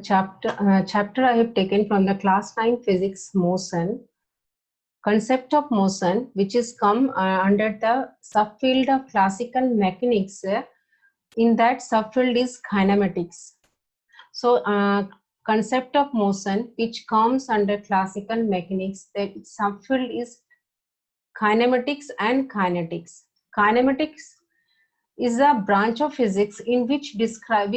chapter I have taken from the class 9 physics motion. Concept of motion, which is come under the subfield of classical mechanics. In that subfield is kinematics. So concept of motion, which comes under classical mechanics, that subfield is kinematics and kinetics. Kinematics is a branch of physics in which describe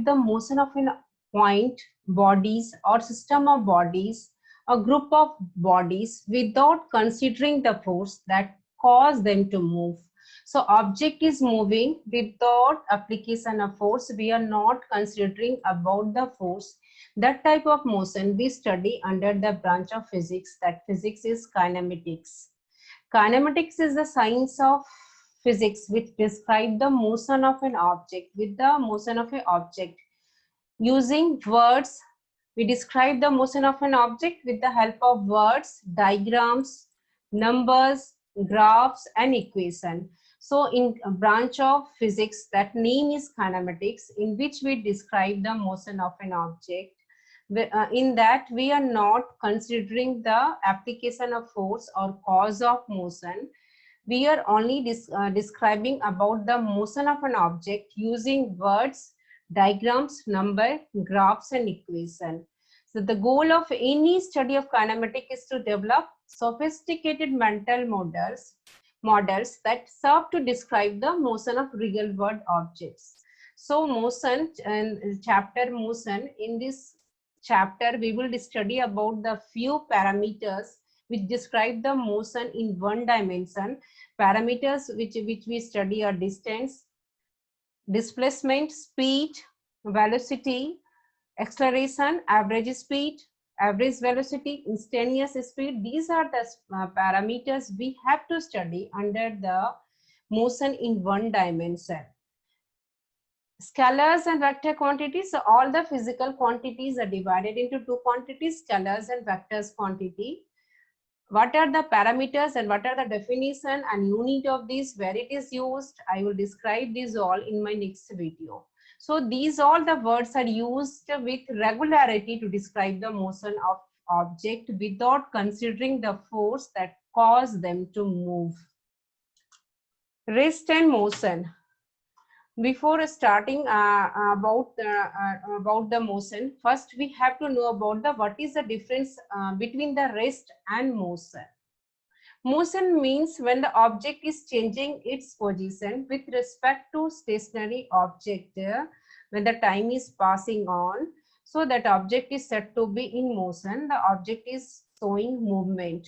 the motion of a point, bodies or system of bodies, a group of bodies, without considering the force that cause them to move. So object is moving without application of force. We are not considering about the force. That type of motion we study under the branch of physics, that physics is kinematics. Kinematics is the science of physics which describe the motion of an object. With the motion of an object, using words, we describe the motion of an object with the help of words, diagrams, numbers, graphs and equation. So in a branch of physics, that name is kinematics, in which we describe the motion of an object. In that we are not considering the application of force or cause of motion. We are only describing about the motion of an object using words, diagrams, number, graphs and equation. So the goal of any study of kinematics is to develop sophisticated mental models that serve to describe the motion of real world objects. So motion and chapter motion, in this chapter we will study about the few parameters which describe the motion in one dimension. Parameters which we study are distance, displacement, speed, velocity, acceleration, average speed, average velocity, instantaneous speed. These are the parameters we have to study under the motion in one dimension. Scalars and vector quantities. So all the physical quantities are divided into two quantities, scalars and vectors quantity. What are the parameters and what are the definition and unit of this, where it is used? I will describe these all in my next video. So these all the words are used with regularity to describe the motion of object without considering the force that cause them to move. Rest and motion. Before starting about the motion, first we have to know about the what is the difference between the rest and motion. Motion means when the object is changing its position with respect to stationary object, when the time is passing on, so that object is said to be in motion. The object is showing movement.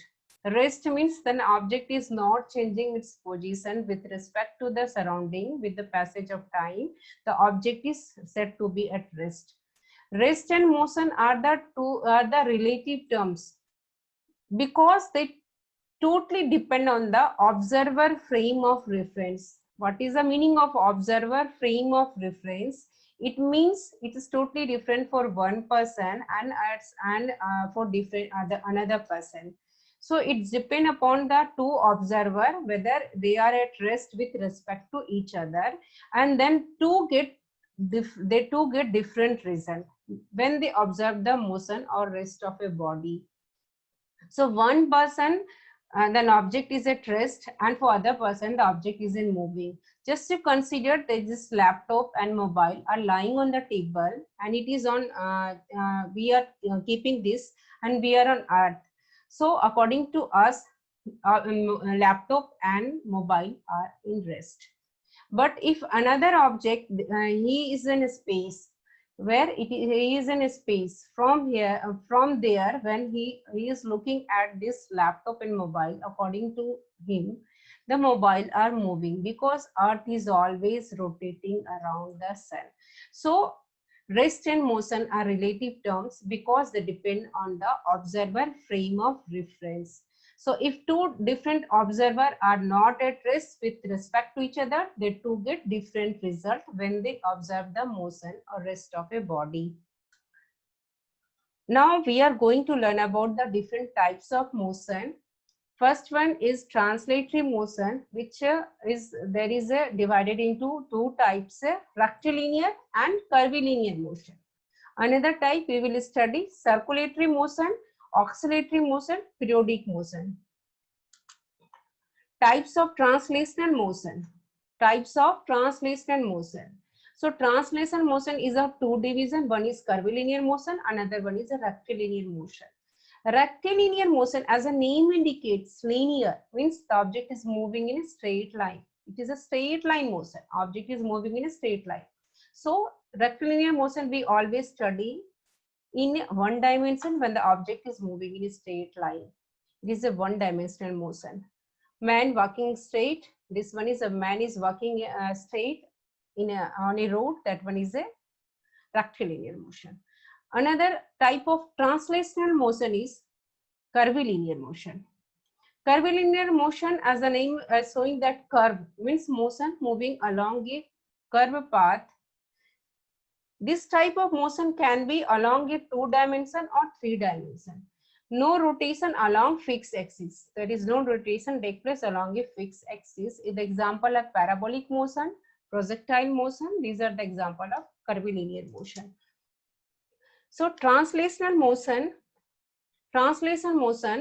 Rest means then object is not changing its position with respect to the surrounding with the passage of time. The object is said to be at rest. Rest and motion are the relative terms because they totally depend on the observer frame of reference. What is the meaning of observer frame of reference? It means it is totally different for one person and for different another person. So it depends upon the two observer whether they are at rest with respect to each other, and then they two get different result when they observe the motion or rest of a body. So one person, then object is at rest, and for other person the object is in moving. Just to consider that this laptop and mobile are lying on the table, and it is on we are keeping this and we are on earth. So according to us, laptop and mobile are in rest. But if another object, he is in space, where he is in a space, from here from there, when he is looking at this laptop and mobile, according to him the mobile are moving because earth is always rotating around the sun. So rest and motion are relative terms because they depend on the observer frame of reference. So if two different observers are not at rest with respect to each other, they two get different result when they observe the motion or rest of a body. Now we are going to learn about the different types of motion. First one is translatory motion, which is divided into two types, rectilinear and curvilinear motion. Another type we will study circulatory motion, oscillatory motion, periodic motion. Types of translational motion. Types of translational motion. So translation motion is of two division. One is curvilinear motion, another one is a rectilinear motion. Rectilinear motion, as a name indicates, linear means the object is moving in a straight line. It is a straight line motion. Object is moving in a straight line. So rectilinear motion we always study in one dimension when the object is moving in a straight line. It is a one dimensional motion. Man walking straight. This one is a man is walking straight on a road. That one is a rectilinear motion. Another type of translational motion is curvilinear motion. Curvilinear motion, as the name showing that curve means motion moving along a curved path. This type of motion can be along a 2-dimension or 3-dimension. No rotation along fixed axis. There is no rotation take place along a fixed axis. Is the example of parabolic motion, projectile motion. These are the example of curvilinear motion. So translational motion. Translation motion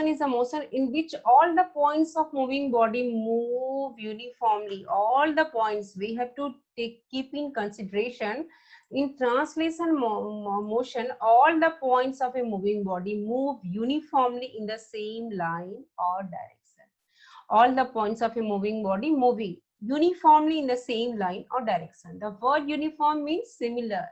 is a motion in which all the points of moving body move uniformly. All the points we have to keep in consideration. In translation motion, all the points of a moving body move uniformly in the same line or direction. All the points of a moving body moving uniformly in the same line or direction. The word uniform means similar.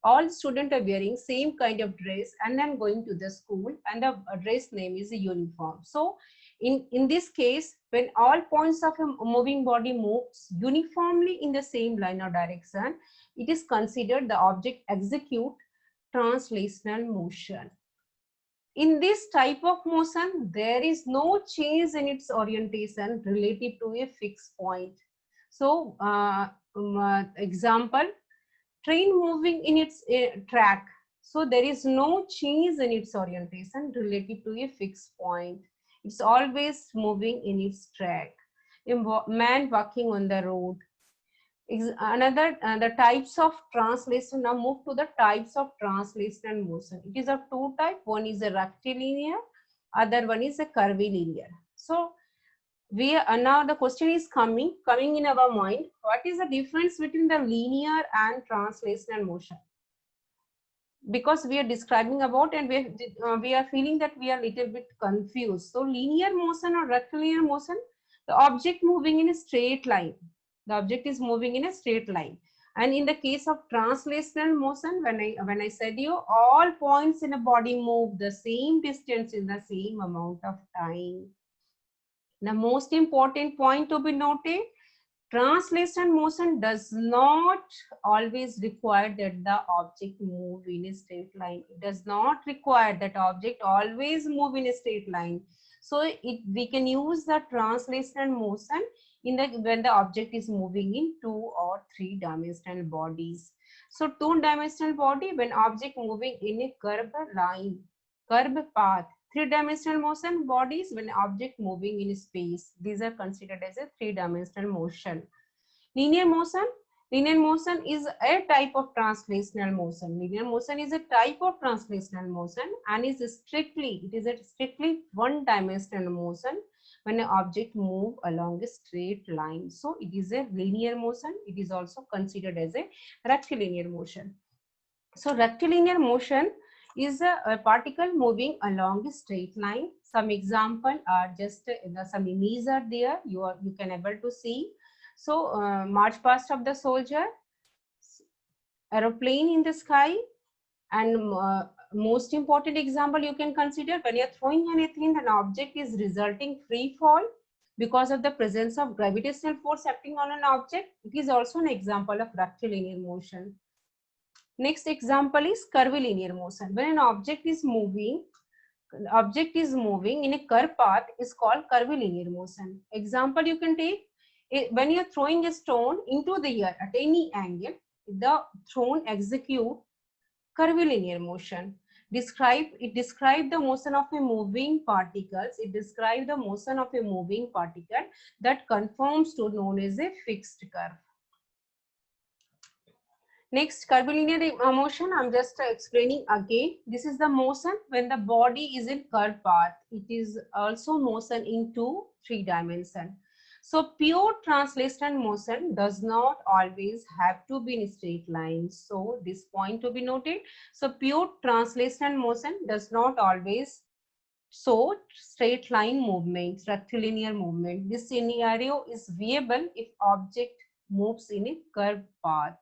All students are wearing same kind of dress and then going to the school, and the dress name is a uniform. So in this case, when all points of a moving body moves uniformly in the same line or direction, it is considered the object execute translational motion. In this type of motion, there is no change in its orientation relative to a fixed point. So example, train moving in its track. So there is no change in its orientation relative to a fixed point. It's always moving in its track. A man walking on the road. Another the types of translation. Now move to the types of translational motion. It is of two types. One is a rectilinear, other one is a curvilinear. So we are now the question is coming in our mind. What is the difference between the linear and translational motion? Because we are describing about and we are feeling that we are a little bit confused. So linear motion or rectilinear motion, the object moving in a straight line. The object is moving in a straight line. And in the case of translational motion, when I said you, all points in a body move the same distance in the same amount of time. The most important point to be noted, translation motion does not always require that the object move in a straight line. It does not require that object always move in a straight line. So we can use the translation motion when the object is moving in 2 or 3 dimensional bodies. So 2-dimensional body, when object moving in a curved line, curved path. 3-dimensional motion bodies, when object moving in space. These are considered as a 3-dimensional motion. Linear motion is a type of translational motion. Linear motion is a type of translational motion and it is a strictly 1-dimensional motion when an object move along a straight line. So it is a linear motion. It is also considered as a rectilinear motion. So rectilinear motion is a particle moving along a straight line. Some example are just some images are there. You can able to see. So march past of the soldier, aeroplane in the sky, and most important example you can consider when you are throwing anything, an object is resulting free fall because of the presence of gravitational force acting on an object. It is also an example of rectilinear motion. Next example is curvilinear motion. When an object is moving in a curved path is called curvilinear motion. Example you can take, when you are throwing a stone into the air at any angle, the thrown execute curvilinear motion. It describes the motion of a moving particles. It describes the motion of a moving particle that conforms to known as a fixed curve. Next, curvilinear motion, I'm just explaining again. This is the motion when the body is in curved path. It is also motion in 2-3 dimensions. So pure translational motion does not always have to be in straight lines. So this point to be noted. So pure translational motion does not always show straight line movement, rectilinear movement. This scenario is viable if object moves in a curved path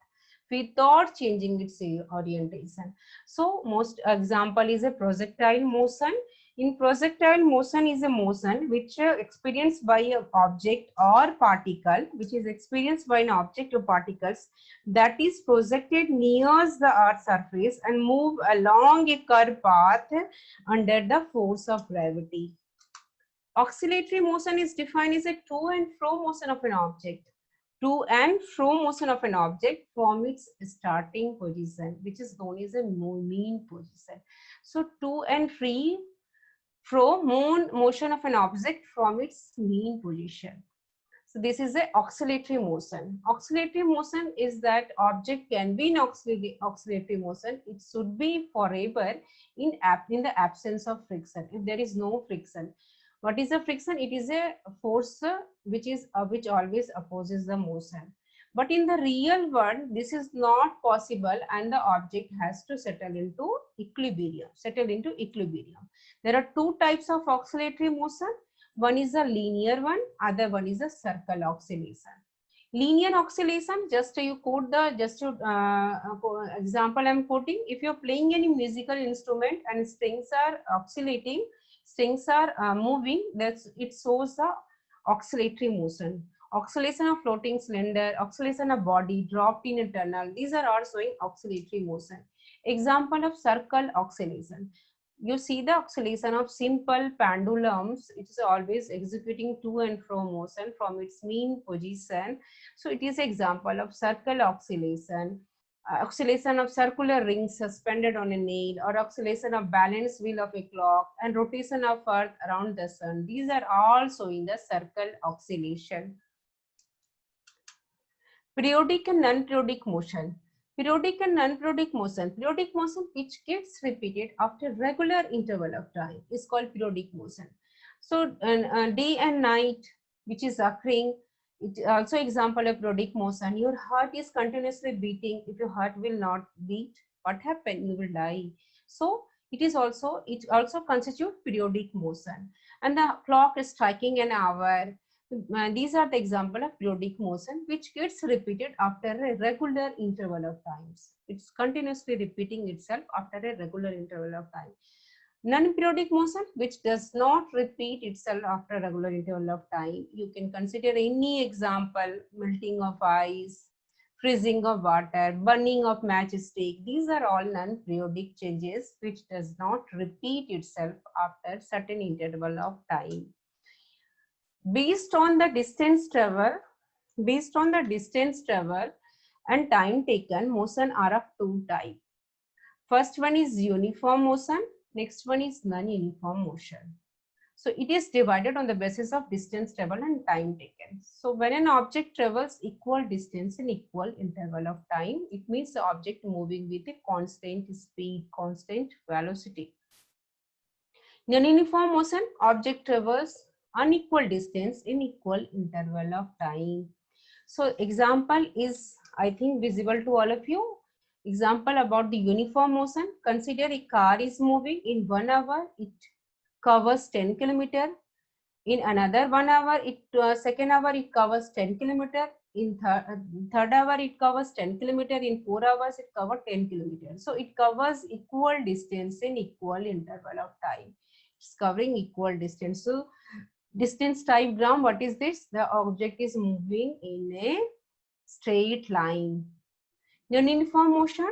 without changing its orientation. So most example is a projectile motion. In projectile motion is a motion which experienced by an object or particle, which is experienced by an object or particles that is projected near the earth's surface and move along a curved path under the force of gravity. Oscillatory motion is defined as a to and fro motion of an object. To and fro motion of an object from its starting position, which is known as a mean position. So to and fro motion of an object from its mean position. So this is a oscillatory motion. Oscillatory motion is that object can be in oscillatory motion. It should be forever in the absence of friction. If there is no friction, what is the friction? It is a force which always opposes the motion. But in the real world, this is not possible, and the object has to settle into equilibrium. There are two types of oscillatory motion. One is a linear one, other one is a circle oscillation. Linear oscillation, just you quote the example I'm quoting. If you're playing any musical instrument and strings are oscillating, strings are moving, it shows the oscillatory motion. Oscillation of floating cylinder, oscillation of body dropped in a tunnel, these are all showing oscillatory motion. Example of circle oscillation. You see the oscillation of simple pendulums. It is always executing to and fro motion from its mean position. So it is example of circle oscillation. Oscillation of circular rings suspended on a nail, or oscillation of balance wheel of a clock, and rotation of earth around the sun. These are all showing the circle oscillation. Periodic and non-periodic motion. Periodic and non-periodic motion. Periodic motion which gets repeated after regular interval of time is called periodic motion. So day and night which is occurring, it also example of periodic motion. Your heart is continuously beating. If your heart will not beat, what happen? You will die. So it also constitutes periodic motion. And the clock is striking an hour. These are the example of periodic motion which gets repeated after a regular interval of times. It's continuously repeating itself after a regular interval of time. Non-periodic motion which does not repeat itself after a regular interval of time. You can consider any example: melting of ice, freezing of water, burning of matchstick. These are all non-periodic changes which does not repeat itself after certain interval of time. Based on the distance travel and time taken, motion are of two types. First one is uniform motion, next one is non-uniform motion. So it is divided on the basis of distance travel and time taken. So when an object travels equal distance in equal interval of time, it means the object moving with a constant speed, constant velocity. Non-uniform motion, object travels unequal distance in equal interval of time. So example is, I think, visible to all of you. Example about the uniform motion. Consider a car is moving in 1 hour, it covers 10 kilometer. In another 1 hour, second hour it covers 10 kilometer. In third hour it covers 10 kilometer. In 4 hours it covers 10 kilometer. So it covers equal distance in equal interval of time. It's covering equal distance. So distance diagram, what is this? The object is moving in a straight line. Non-uniform motion,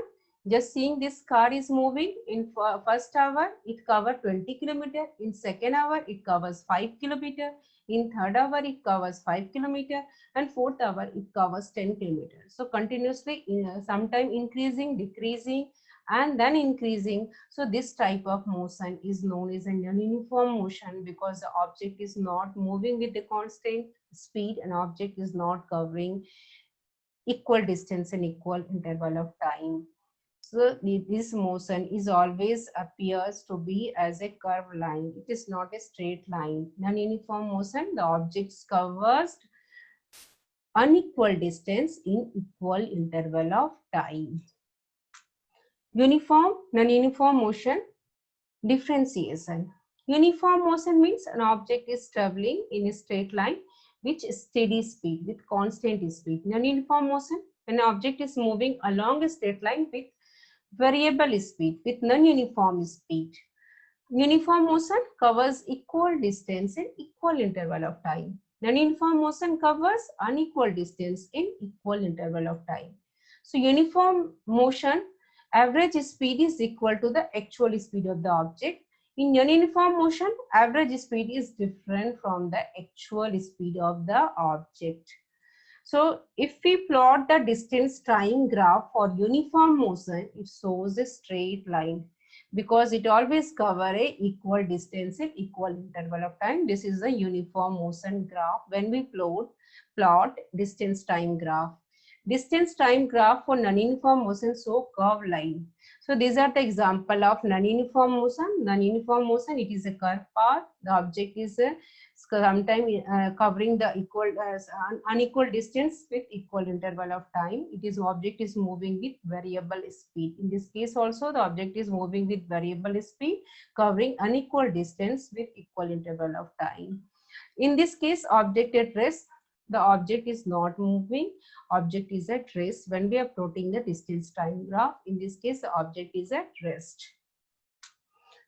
just seeing this car is moving. In first hour it covers 20 kilometer. In second hour it covers 5 kilometer. In third hour it covers 5 kilometer, and fourth hour it covers 10 kilometer. So continuously, sometime increasing, decreasing, and then increasing. So this type of motion is known as a non-uniform motion, because the object is not moving with the constant speed, and object is not covering equal distance and equal interval of time. So this motion is always appears to be as a curved line. It is not a straight line. Non-uniform motion, the object covers unequal distance in equal interval of time. Uniform, non-uniform motion, differentiation. Uniform motion means an object is traveling in a straight line with steady speed, with constant speed. Non-uniform motion, an object is moving along a straight line with variable speed, with non-uniform speed. Uniform motion covers equal distance in equal interval of time. Non-uniform motion covers unequal distance in equal interval of time. So uniform motion, average speed is equal to the actual speed of the object. In non-uniform motion, average speed is different from the actual speed of the object. So if we plot the distance time graph for uniform motion, it shows a straight line because it always cover a equal distance in equal interval of time. This is a uniform motion graph when we plot distance time graph. Distance time graph for non-uniform motion show curved line. So these are the example of non-uniform motion. Non-uniform motion, it is a curved path. The object is sometimes covering the unequal distance with equal interval of time. It is object is moving with variable speed. In this case also the object is moving with variable speed, covering unequal distance with equal interval of time. In this case, object at rest, the object is not moving, object is at rest when we are plotting the distance time graph. In this case, the object is at rest.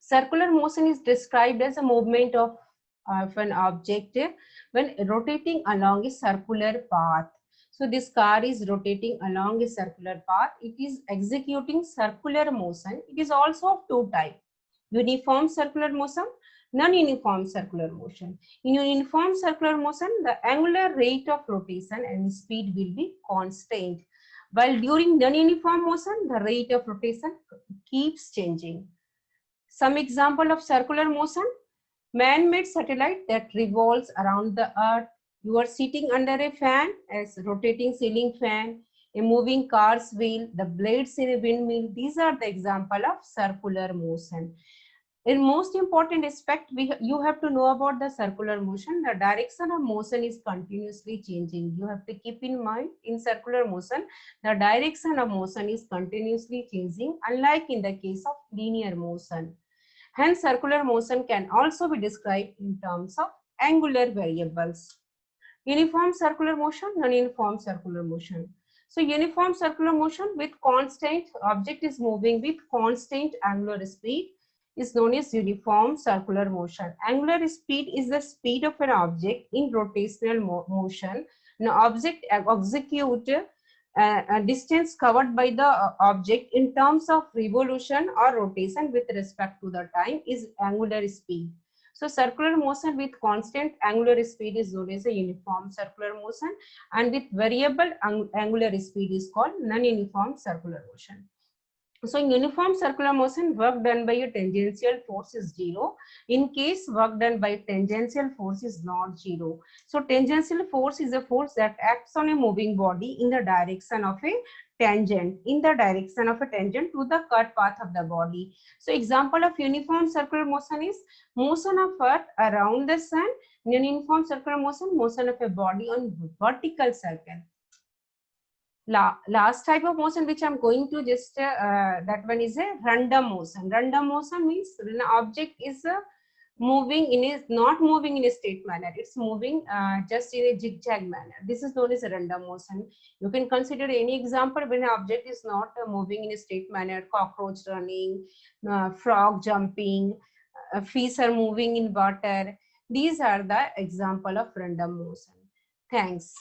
Circular motion is described as a movement of an object when rotating along a circular path. So this car is rotating along a circular path. It is executing circular motion. It is also of two types: uniform circular motion, non-uniform circular motion. In uniform circular motion, the angular rate of rotation and speed will be constant, while during non-uniform motion, the rate of rotation keeps changing. Some example of circular motion: man-made satellite that revolves around the earth. You are sitting under a fan, as rotating ceiling fan, a moving car's wheel, the blades in a windmill. These are the example of circular motion. In most important aspect, you have to know about the circular motion. The direction of motion is continuously changing. You have to keep in mind, in circular motion, the direction of motion is continuously changing, unlike in the case of linear motion. Hence, circular motion can also be described in terms of angular variables. Uniform circular motion, non-uniform circular motion. So, uniform circular motion with constant, object is moving with constant angular speed, is known as uniform circular motion. Angular speed is the speed of an object in rotational motion. An object execute a distance covered by the object in terms of revolution or rotation with respect to the time is angular speed. So circular motion with constant angular speed is known as a uniform circular motion, and with variable angular speed is called non-uniform circular motion. So in uniform circular motion, work done by a tangential force is zero. In case work done by tangential force is not zero. So tangential force is a force that acts on a moving body in the direction of a tangent, to the cut path of the body. So example of uniform circular motion is motion of earth around the sun. Non-uniform circular motion, motion of a body on vertical circle. Last type of motion which I'm going to just that one is a random motion. Random motion means an object is moving in a not moving in a straight manner. It's moving just in a zigzag manner. This is known as a random motion. You can consider any example when an object is not moving in a straight manner: cockroach running, frog jumping, fish are moving in water. These are the example of random motion. Thanks.